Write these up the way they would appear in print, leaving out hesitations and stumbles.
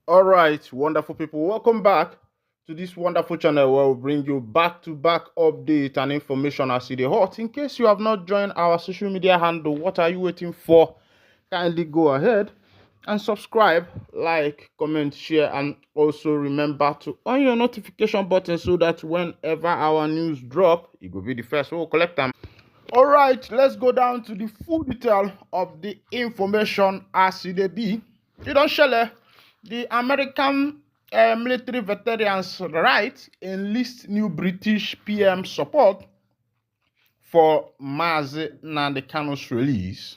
All right, wonderful people, welcome back to this wonderful channel where we bring you back-to-back update and information as it is hot. In case you have not joined our social media handle, what are you waiting for? Kindly go ahead and subscribe, like, comment, share, and also remember to on your notification button so that whenever our news drop, it will be the first we'll collect them. All right, let's go down to the full detail of the information as it be. You don't share the American military veterans' right enlist new British PM support for Nnamdi Kanu'S release.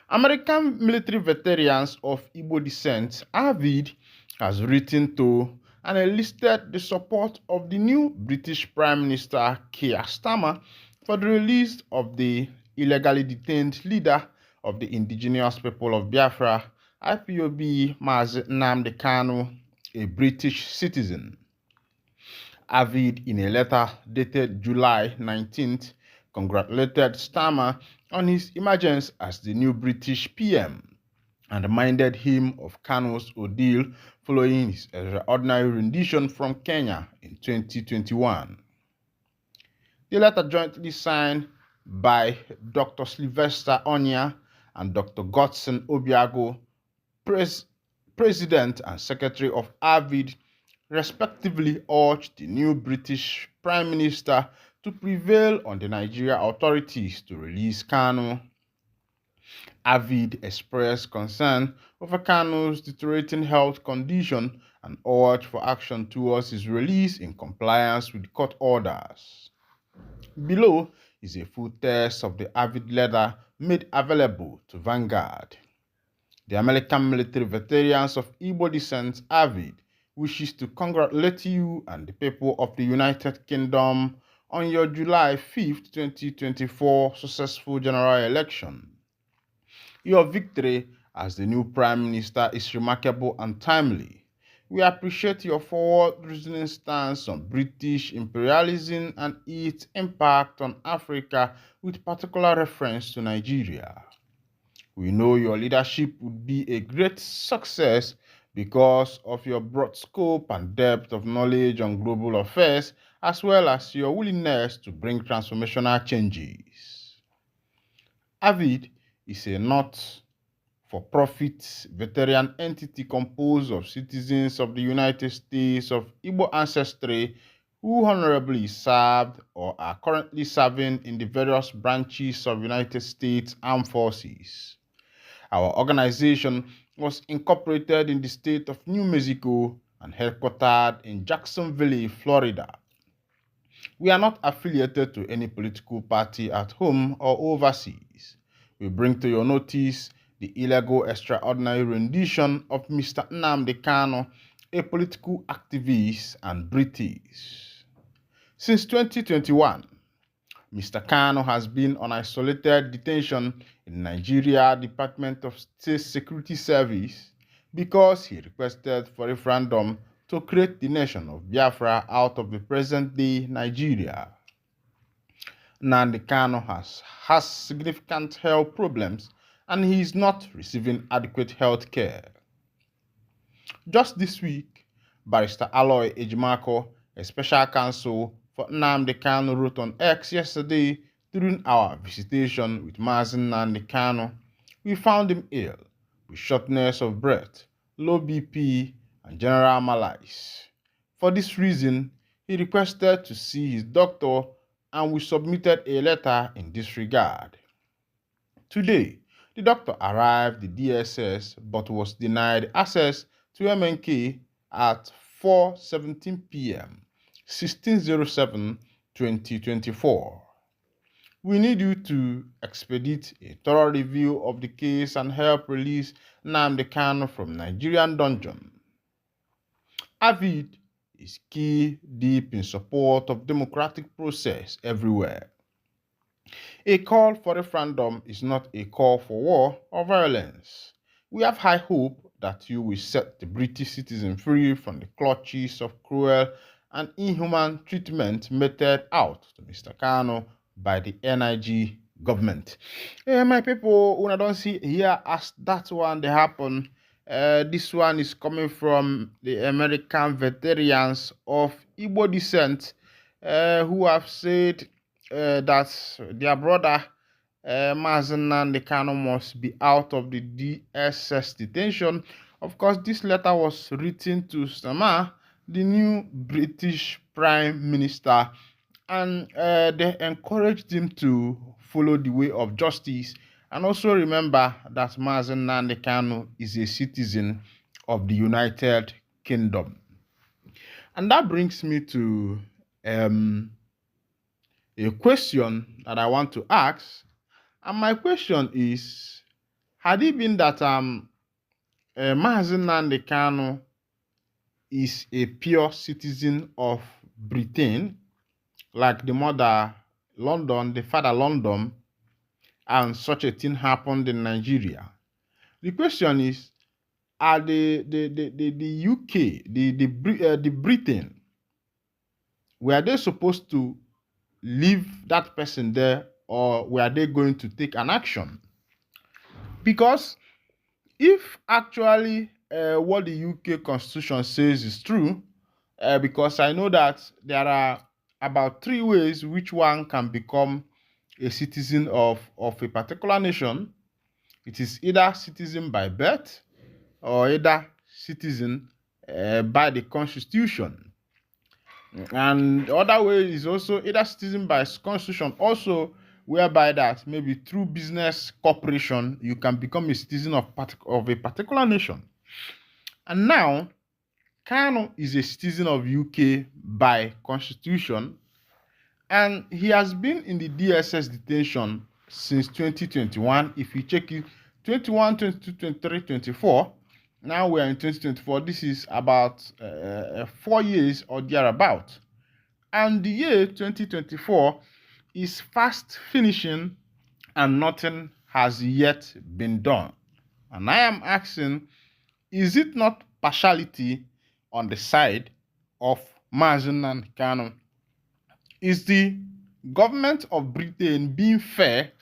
American military veterans of Igbo descent, Avid, has written to and enlisted the support of the new British Prime Minister Keir Starmer for the release of the illegally detained leader of the indigenous people of Biafra, IPOB Nnamdi Kanu, a British citizen. Avid, in a letter dated July 19th, congratulated Starmer on his emergence as the new British PM and reminded him of Kanu's ordeal following his extraordinary rendition from Kenya in 2021. The letter, jointly signed by Dr. Sylvester Onya and Dr. Godson Obiago, President and Secretary of Avid, respectively urged the new British Prime Minister to prevail on the Nigeria authorities to release Kanu. Avid expressed concern over Kanu's deteriorating health condition and urged for action towards his release in compliance with court orders. Below is a full text of the Avid letter made available to Vanguard. The American military veterans of Igbo descent, Avid, wishes to congratulate you and the people of the United Kingdom on your July 5th, 2024 successful general election. Your victory as the new Prime Minister is remarkable and timely. We appreciate your forward-reasoning stance on British imperialism and its impact on Africa, with particular reference to Nigeria. We know your leadership would be a great success because of your broad scope and depth of knowledge on global affairs, as well as your willingness to bring transformational changes. Avid is a not-for-profit veteran entity composed of citizens of the United States of Igbo ancestry who honorably served or are currently serving in the various branches of United States Armed Forces. Our organization was incorporated in the state of New Mexico and headquartered in Jacksonville, Florida. We are not affiliated to any political party at home or overseas. We bring to your notice the illegal extraordinary rendition of Mr. Nnamdi Kanu, a political activist and British. Since 2021, Mr. Kanu has been on isolated detention in Nigeria Department of State Security Service because he requested for a referendum to create the nation of Biafra out of the present-day Nigeria. Nnamdi Kanu has significant health problems and he is not receiving adequate health care. Just this week, Barrister Aloy Ejimako, a special counsel for Nnamdi Kanu, wrote on X yesterday during our visitation with Nnamdi Kanu, we found him ill, with shortness of breath, low BP, and general malaise. For this reason, he requested to see his doctor and we submitted a letter in this regard. Today, the doctor arrived at the DSS but was denied access to MNK at 4:17 p.m. 16/07/2024. We need you to expedite a thorough review of the case and help release Nnamdi Kanu from Nigerian dungeon. Avid is key deep in support of democratic process everywhere. A call for referendum is not a call for war or violence. We have high hope that you will set the British citizen free from the clutches of cruel and inhuman treatment meted out to Mr. Kanu by the NIG government. My people, when I don't see here as that one they happen, This one is coming from the American veterans of Igbo descent who have said that their brother Mazi Nnamdi Kanu must be out of the DSS detention. Of course, this letter was written to Sama, the new British Prime Minister, and they encouraged him to follow the way of justice. And also remember that Mazi Nnamdi Kanu is a citizen of the United Kingdom. And that brings me to a question that I want to ask. And my question is, had it been that Mazi Nnamdi Kanu is a pure citizen of Britain, like the mother London, the father London, and such a thing happened in Nigeria? The question is, are the UK, the Britain, were they supposed to leave that person there, or were they going to take an action? Because if actually what the UK Constitution says is true, because I know that there are about 3 ways which one can become a citizen of a particular nation. It is either citizen by birth or either citizen by the Constitution. And the other way is also either citizen by Constitution, also whereby that maybe through business corporation you can become a citizen of a particular nation. And now Kanu is a citizen of UK by Constitution, and he has been in the DSS detention since 2021. If you check it, 21, 22, 23, 24. Now we are in 2024. This is about 4 years or thereabout. And the year 2024 is fast finishing and nothing has yet been done. And I am asking, is it not partiality on the side of Mazi Nnamdi Kanu? Is the government of Britain being fair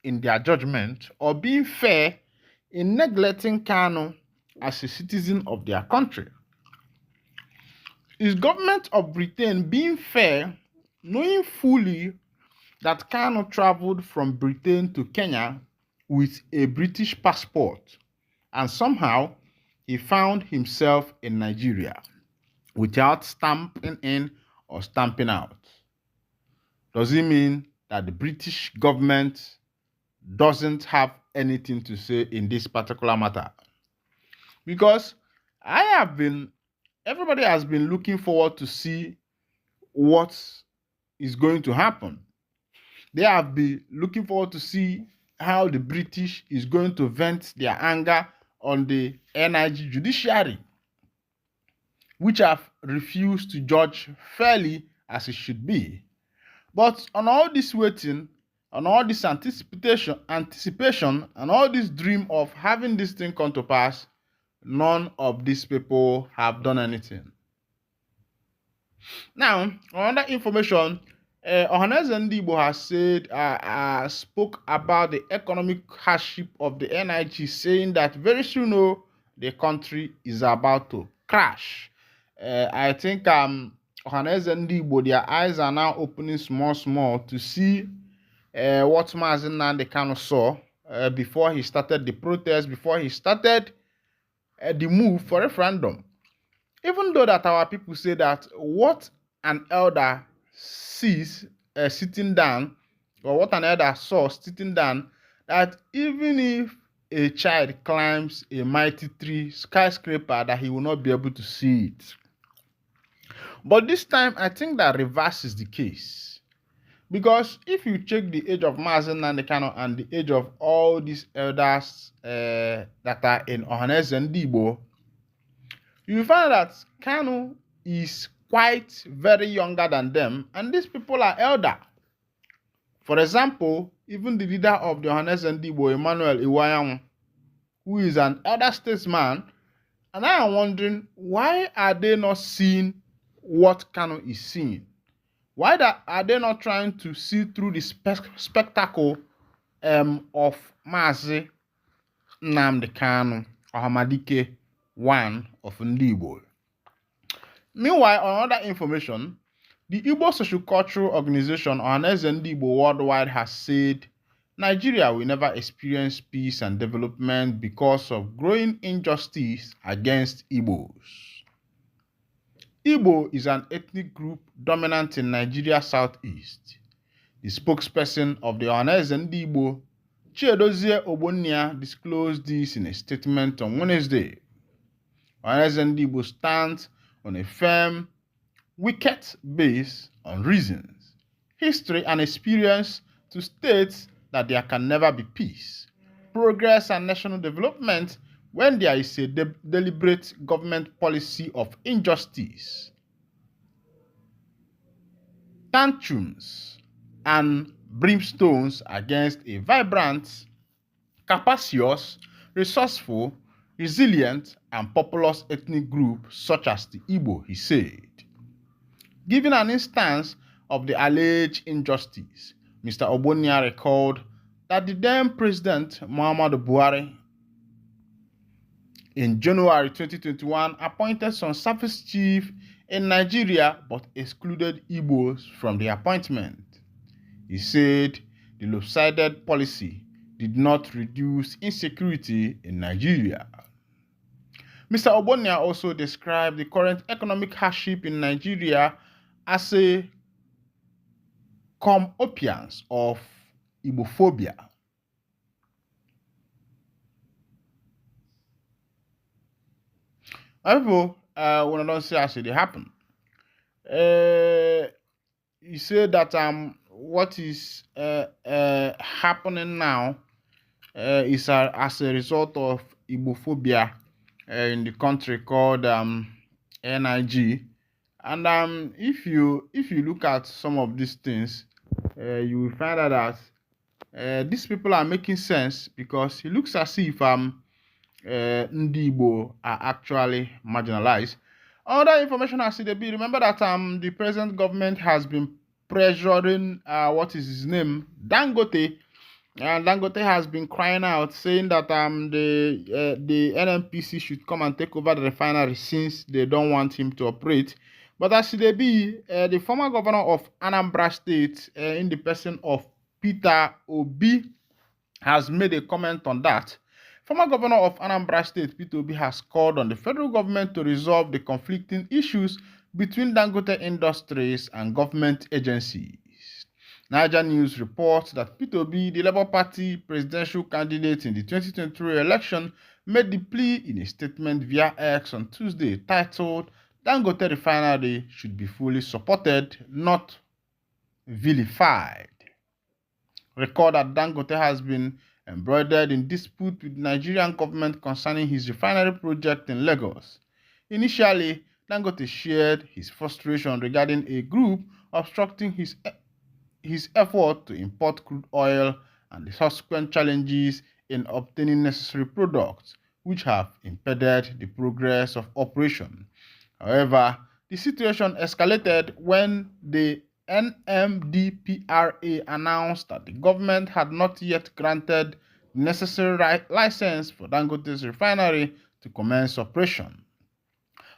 in their judgment, or being fair in neglecting Kanu as a citizen of their country? Is government of Britain being fair, knowing fully that Kanu traveled from Britain to Kenya with a British passport, and somehow he found himself in Nigeria without stamping in or stamping out? Does it mean that the British government doesn't have anything to say in this particular matter? Because everybody has been looking forward to see what is going to happen. They have been looking forward to see how the British is going to vent their anger on the energy judiciary, which have refused to judge fairly as it should be. But on all this waiting, on all this anticipation, and all this dream of having this thing come to pass, none of these people have done anything. Now, another information, ohanezendigbo has said, spoke about the economic hardship of the NIG, saying that very soon, the country is about to crash. I think ohanezendigbo, their eyes are now opening small to see what Mazi Nnamdi Kanu saw before he started the protest, before he started the move for referendum. Even though that our people say that what an elder sees sitting down, or what an elder saw sitting down, that even if a child climbs a mighty tree, skyscraper, that he will not be able to see it. But this time, I think that reverse is the case. Because if you check the age of Mazi Nnamdi Kanu and the age of all these elders that are in ohanezendigbo, you find that Kanu is quite very younger than them, and these people are elder. For example, even the leader of the ohanezendigbo, Emmanuel Iwayan, who is an elder statesman, and I am wondering, why are they not seeing what Kanu is seeing? Why are they not trying to see through the spectacle of Mazi Nnamdi Kanu, Ohamadike, one of Igbo. Meanwhile, on other information, the Igbo social cultural organization ohanezendigbo worldwide has said Nigeria will never experience peace and development because of growing injustice against Igbos. Igbo is an ethnic group dominant in Nigeria's southeast. The spokesperson of the ohanezendigbo, Chiedozie Ogbonnia, disclosed this in a statement on Wednesday. Ohanezendigbo stands on a firm wicket based on reasons, history, and experience to state that there can never be peace, progress, and national development when there is a deliberate government policy of injustice, tantrums, and brimstones against a vibrant, capacious, resourceful, resilient, and populous ethnic group such as the Igbo, he said. Giving an instance of the alleged injustice, Mr. Ogbonnia recalled that the then President Muhammadu Buhari in January 2021 appointed some service chief in Nigeria but excluded Igbos from the appointment. He said the lopsided policy did not reduce insecurity in Nigeria. Mr. Ogbonnia also described the current economic hardship in Nigeria as a comeuppance of Igbophobia. People, when I don't say as it happen, he said that what is happening now is as a result of Igbophobia in the country called NIG. And if you look at some of these things, you will find out that these people are making sense because it looks as if Ndi Igbo are actually marginalized. Other information has to be, remember that the present government has been pressuring what is his name, Dangote, and Dangote has been crying out, saying that the NNPC should come and take over the refinery since they don't want him to operate. But as it be, the former governor of Anambra State, in the person of Peter Obi, has made a comment on that. Former governor of Anambra State, Peter Obi, has called on the federal government to resolve the conflicting issues between Dangote Industries and government agencies. Niger News reports that Peter Obi, the Labour Party presidential candidate in the 2023 election, made the plea in a statement via X on Tuesday titled, Dangote Refinery should be fully supported, not vilified. Record that Dangote has been embroidered in dispute with the Nigerian government concerning his refinery project in Lagos. Initially, Dangote shared his frustration regarding a group obstructing his effort to import crude oil and the subsequent challenges in obtaining necessary products, which have impeded the progress of operation. However, the situation escalated when the NMDPRA announced that the government had not yet granted the necessary license for Dangote's refinery to commence operation.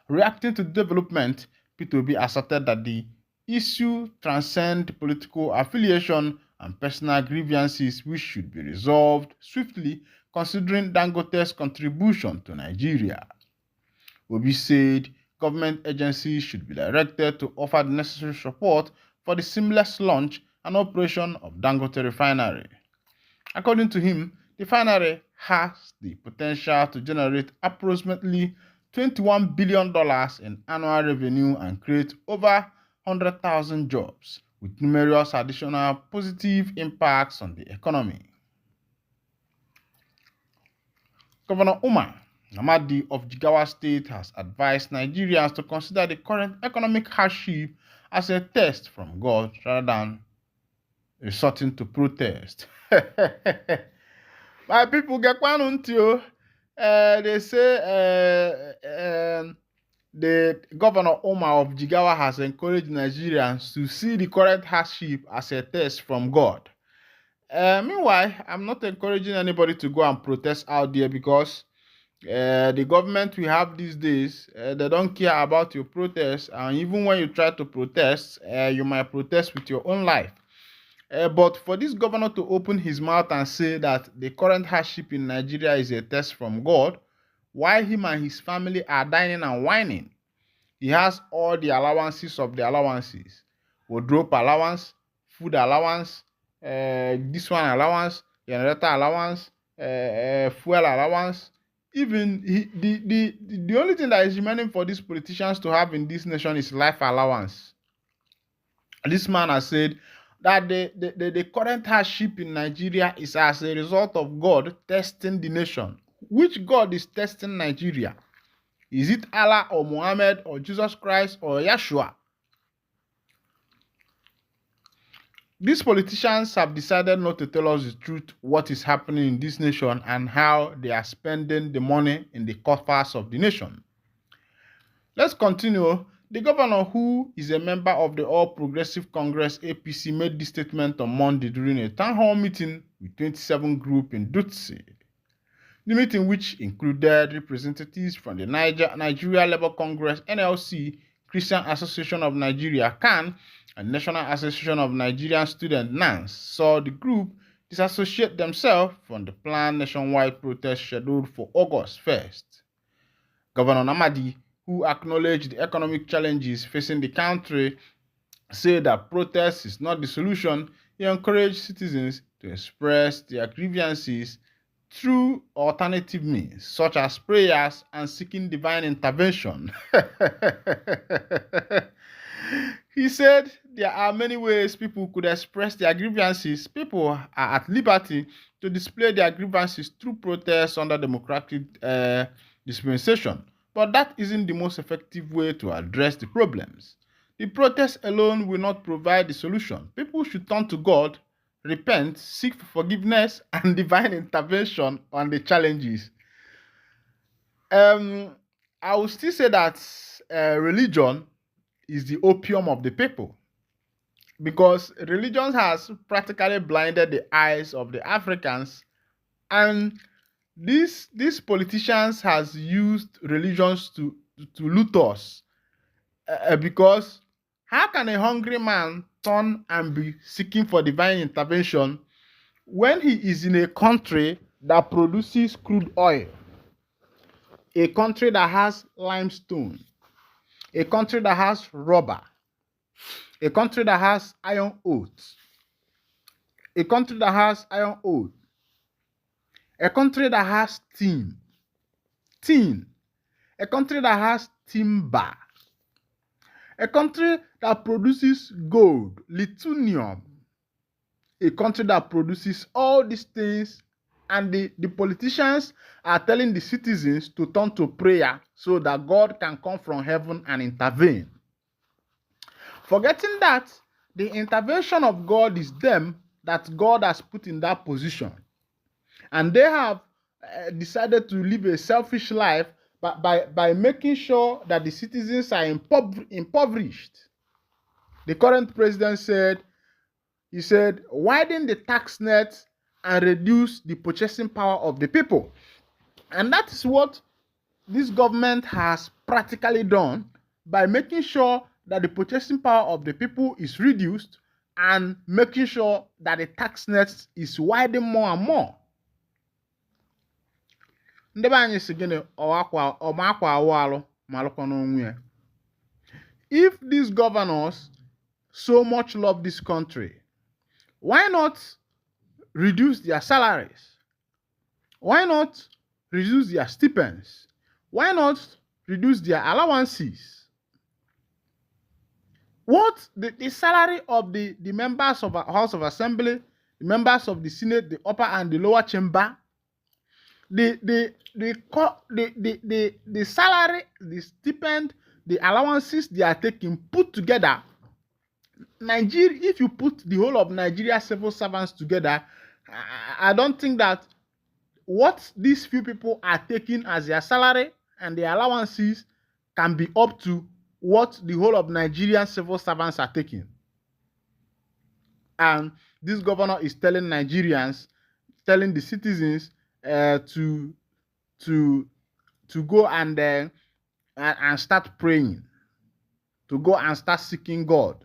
Reacting to the development, Peter Obi asserted that the issue transcends political affiliation and personal grievances which should be resolved swiftly considering Dangote's contribution to Nigeria. Obi said government agencies should be directed to offer the necessary support for the seamless launch and operation of Dangote Refinery. According to him, the refinery has the potential to generate approximately $21 billion in annual revenue and create over 100,000 jobs, with numerous additional positive impacts on the economy. Governor Nnamdi of Jigawa State has advised Nigerians to consider the current economic hardship as a test from God rather than resorting to protest. My people get one until they say the governor of Jigawa has encouraged Nigerians to see the current hardship as a test from God. Meanwhile, I'm not encouraging anybody to go and protest out there because The government we have these days, they don't care about your protest, and even when you try to protest, you might protest with your own life. But for this governor to open his mouth and say that the current hardship in Nigeria is a test from God, while him and his family are dining and whining, he has all the allowances of the allowances: wardrobe allowance, food allowance, this one allowance, generator allowance, fuel allowance. Even the only thing that is remaining for these politicians to have in this nation is life allowance. This man has said that the current hardship in Nigeria is as a result of God testing the nation. Which God is testing Nigeria? Is it Allah or Muhammad or Jesus Christ or Yeshua? These politicians have decided not to tell us the truth, what is happening in this nation and how they are spending the money in the coffers of the nation. Let's continue. The governor, who is a member of the All Progressive Congress APC, made this statement on Monday during a town hall meeting with 27 groups in Dutse. The meeting, which included representatives from the Nigeria Labour Congress (NLC), Christian Association of Nigeria (CAN), and National Association of Nigerian Students (NANS), saw the group disassociate themselves from the planned nationwide protest scheduled for August 1st. Governor Nnamdi, who acknowledged the economic challenges facing the country, said that protest is not the solution. He encouraged citizens to express their grievances through alternative means, such as prayers and seeking divine intervention. He said there are many ways people could express their grievances. People are at liberty to display their grievances through protests under democratic dispensation, but that isn't the most effective way to address the problems. The protest alone will not provide the solution. People should turn to God, repent, seek for forgiveness, and divine intervention on the challenges. I will still say that religion is the opium of the people, because religion has practically blinded the eyes of the Africans, and these politicians has used religions to loot us. Because how can a hungry man turn and be seeking for divine intervention when he is in a country that produces crude oil, a country that has limestone, a country that has rubber, a country that has iron ore, a country that has iron ore, a country that has tin, a country that has timber, a country that produces gold, lithium, a country that produces all these things, and the politicians are telling the citizens to turn to prayer so that God can come from heaven and intervene. Forgetting that the intervention of God is them that God has put in that position. And they have decided to live a selfish life by making sure that the citizens are impoverished. The current president said, widen the tax net and reduce the purchasing power of the people. And that is what this government has practically done by making sure that the purchasing power of the people is reduced and making sure that the tax net is widened more and more. If these governors so much love this country, why not reduce their salaries? Why not reduce their stipends? Why not reduce their allowances? What the salary of the members of the House of Assembly, the members of the Senate, the upper and the lower chamber, the salary, the stipend, the allowances they are taking put together, Nigeria, if you put the whole of Nigeria civil servants together, I don't think that what these few people are taking as their salary and their allowances can be up to what the whole of Nigerian civil servants are taking. And this governor is telling Nigerians, telling the citizens to to go and start praying, to go and start seeking God,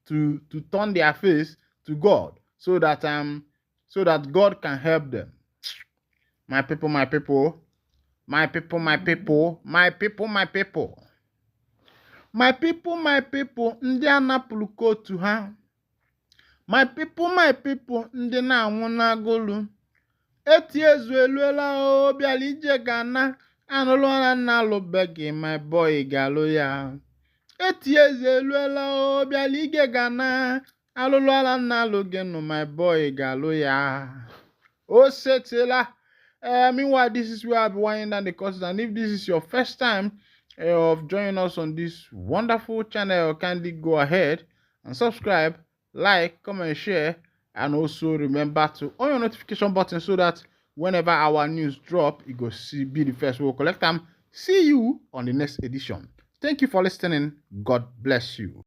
to turn their face to God, so that God can help them. My people, my people, my people, my people, my people, my people, my people, my people, ndị anapụrụ kootu ha. My people, ndị na-anwụ n'agụlụ. Eti ezu eluela o, bịala ije ga-ana, anụlụla nna alụbeghị, my boy ga-alụ ya. Eti ezu eluela o, bịala ije ga-ana, alụlụla nna alụghị nụ, my boy ga-alụ ya. O setela. Meanwhile, this is where I'll be winding down the courses, and if this is your first time of joining us on this wonderful channel, kindly go ahead and subscribe, like, comment, share, and also remember to on your notification button so that whenever our news drop, you go be the first we'll collect them. See you on the next edition. Thank you for listening. God bless you.